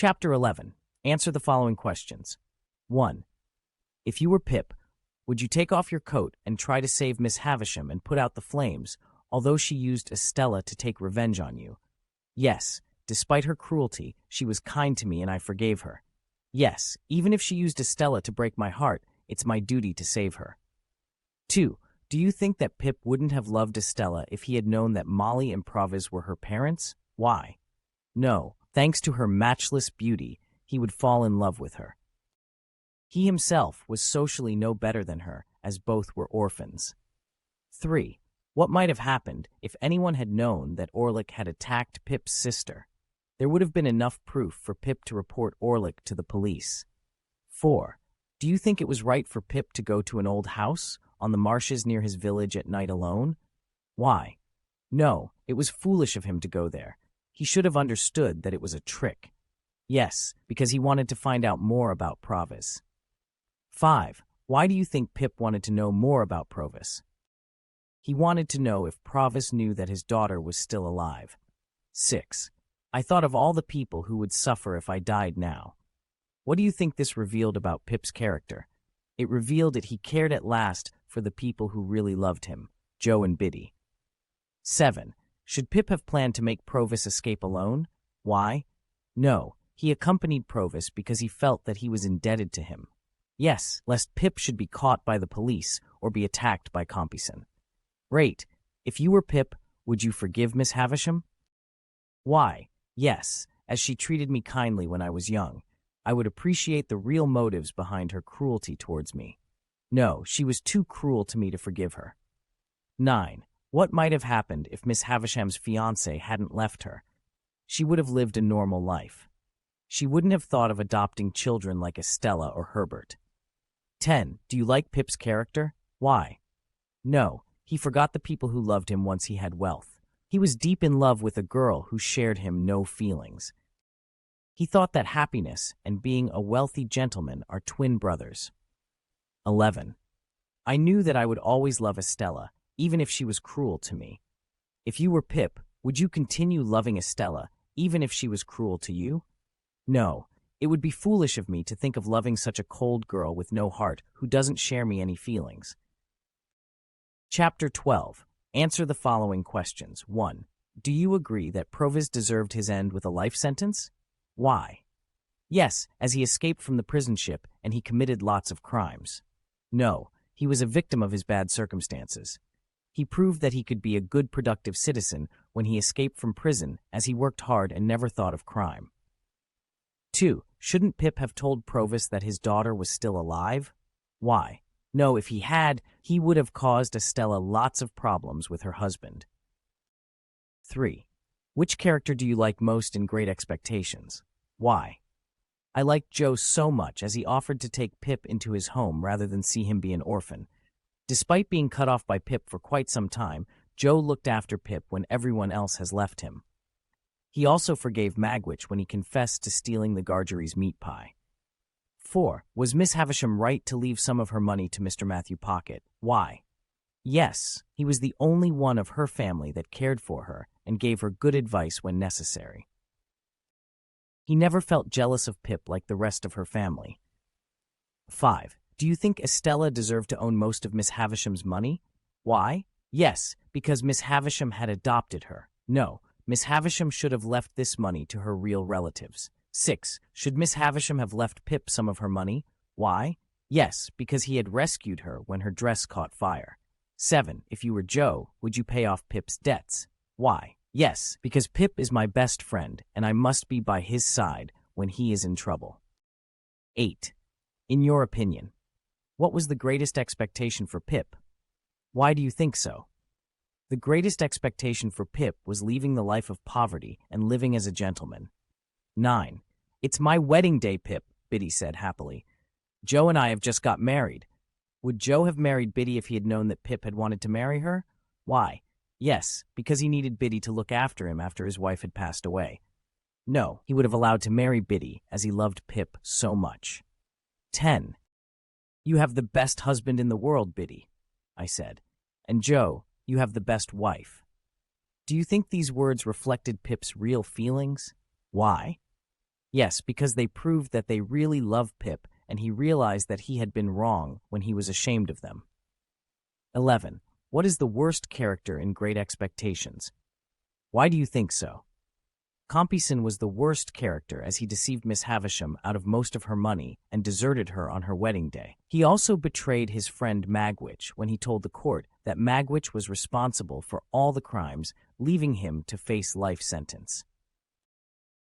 Chapter 11. Answer the following questions. 1. If you were Pip, would you take off your coat and try to save Miss Havisham and put out the flames, although she used Estella to take revenge on you? Yes, despite her cruelty, she was kind to me and I forgave her. Yes, even if she used Estella to break my heart, it's my duty to save her. 2. Do you think that Pip wouldn't have loved Estella if he had known that Molly and Provis were her parents? Why? No, thanks to her matchless beauty, he would fall in love with her. He himself was socially no better than her, as both were orphans. 3. What might have happened if anyone had known that Orlick had attacked Pip's sister? There would have been enough proof for Pip to report Orlick to the police. 4. Do you think it was right for Pip to go to an old house on the marshes near his village at night alone? Why? No, it was foolish of him to go there. He should have understood that it was a trick. Yes, because he wanted to find out more about Provis. 5. Why do you think Pip wanted to know more about Provis? He wanted to know if Provis knew that his daughter was still alive. 6. I thought of all the people who would suffer if I died now. What do you think this revealed about Pip's character? It revealed that he cared at last for the people who really loved him, Joe and Biddy. 7. Should Pip have planned to make Provis escape alone? Why? No, he accompanied Provis because he felt that he was indebted to him. Yes, lest Pip should be caught by the police or be attacked by Compeyson. Rate, if you were Pip, would you forgive Miss Havisham? Why? Yes, as she treated me kindly when I was young. I would appreciate the real motives behind her cruelty towards me. No, she was too cruel to me to forgive her. 9. What might have happened if Miss Havisham's fiancé hadn't left her? She would have lived a normal life. She wouldn't have thought of adopting children like Estella or Herbert. 10. Do you like Pip's character? Why? No, he forgot the people who loved him once he had wealth. He was deep in love with a girl who shared him no feelings. He thought that happiness and being a wealthy gentleman are twin brothers. 11. I knew that I would always love Estella, even if she was cruel to me. If you were Pip, would you continue loving Estella, even if she was cruel to you? No, it would be foolish of me to think of loving such a cold girl with no heart who doesn't share me any feelings. Chapter 12. Answer the following questions. 1. Do you agree that Provis deserved his end with a life sentence? Why? Yes, as he escaped from the prison ship and he committed lots of crimes. No, he was a victim of his bad circumstances. He proved that he could be a good, productive citizen when he escaped from prison as he worked hard and never thought of crime. 2. Shouldn't Pip have told Provis that his daughter was still alive? Why? No, if he had, he would have caused Estella lots of problems with her husband. 3. Which character do you like most in Great Expectations? Why? I liked Joe so much as he offered to take Pip into his home rather than see him be an orphan. Despite being cut off by Pip for quite some time, Joe looked after Pip when everyone else has left him. He also forgave Magwitch when he confessed to stealing the Gargery's meat pie. 4. Was Miss Havisham right to leave some of her money to Mr. Matthew Pocket? Why? Yes, he was the only one of her family that cared for her and gave her good advice when necessary. He never felt jealous of Pip like the rest of her family. 5. Do you think Estella deserved to own most of Miss Havisham's money? Why? Yes, because Miss Havisham had adopted her. No, Miss Havisham should have left this money to her real relatives. 6. Should Miss Havisham have left Pip some of her money? Why? Yes, because he had rescued her when her dress caught fire. 7. If you were Joe, would you pay off Pip's debts? Why? Yes, because Pip is my best friend, and I must be by his side when he is in trouble. 8. In your opinion, what was the greatest expectation for Pip? Why do you think so? The greatest expectation for Pip was leaving the life of poverty and living as a gentleman. 9. It's my wedding day, Pip, Biddy said happily. Joe and I have just got married. Would Joe have married Biddy if he had known that Pip had wanted to marry her? Why? Yes, because he needed Biddy to look after him after his wife had passed away. No, he would have allowed to marry Biddy as he loved Pip so much. 10. You have the best husband in the world, Biddy, I said. And Joe, you have the best wife. Do you think these words reflected Pip's real feelings? Why? Yes, because they proved that they really love Pip, and he realized that he had been wrong when he was ashamed of them. 11. What is the worst character in Great Expectations? Why do you think so? Compeyson was the worst character as he deceived Miss Havisham out of most of her money and deserted her on her wedding day. He also betrayed his friend Magwitch when he told the court that Magwitch was responsible for all the crimes, leaving him to face life sentence.